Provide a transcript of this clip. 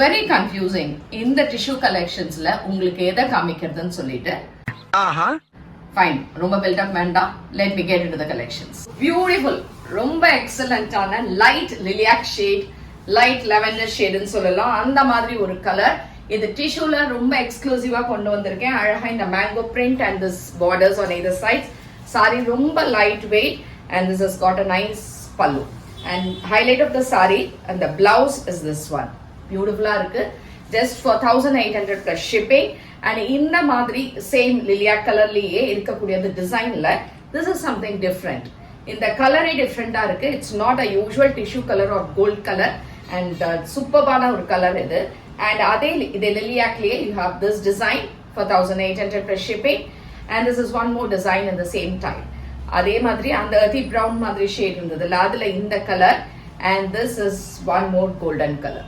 Very confusing. இந்த tissue கலெக்ஷன்ஸ்ல உங்களுக்கு எதை காமிக்கிறதுன்னு சொல்லிட்டு ஃபைன், ரொம்ப பில்டப் வேண்டாம். Let me get into the collections. Beautiful, ரொம்ப எக்ஸலண்டான லைட் லிலியாக் ஷேட், லைட் லெவெண்டர் ஷேட்னு சொல்லலாம். அந்த மாதிரி ஒரு கலர். இது டிஷ்யூல ரொம்ப எக்ஸ்க்ளூசிவா கொண்டு வந்திருக்கேன். அழகா இந்த mango print and this borders on either sides. Saree ரொம்ப light weight and this has got a nice pallu. And highlight of the saree and the blouse is this one. Beautiful-ஆ இருக்கு. Just for 1800 plus shipping. And இந்த மாதிரி same lilac colorலயே இருக்கக்கூடிய the designல this is something different. இந்த கலரே டிஃப்ரெண்டா இருக்கு. It's not a usual tissue color or gold color. And சூப்பர்பான ஒரு கலர் இது. And அதே இதே லிலியாக்லயே you have this design for 1800 plus shipping. And this is one more design in the same time. அதே மாதிரி அந்த earthy brown மாதிரி shade இருந்ததுல அதுல இந்த colour. And this is one more golden color.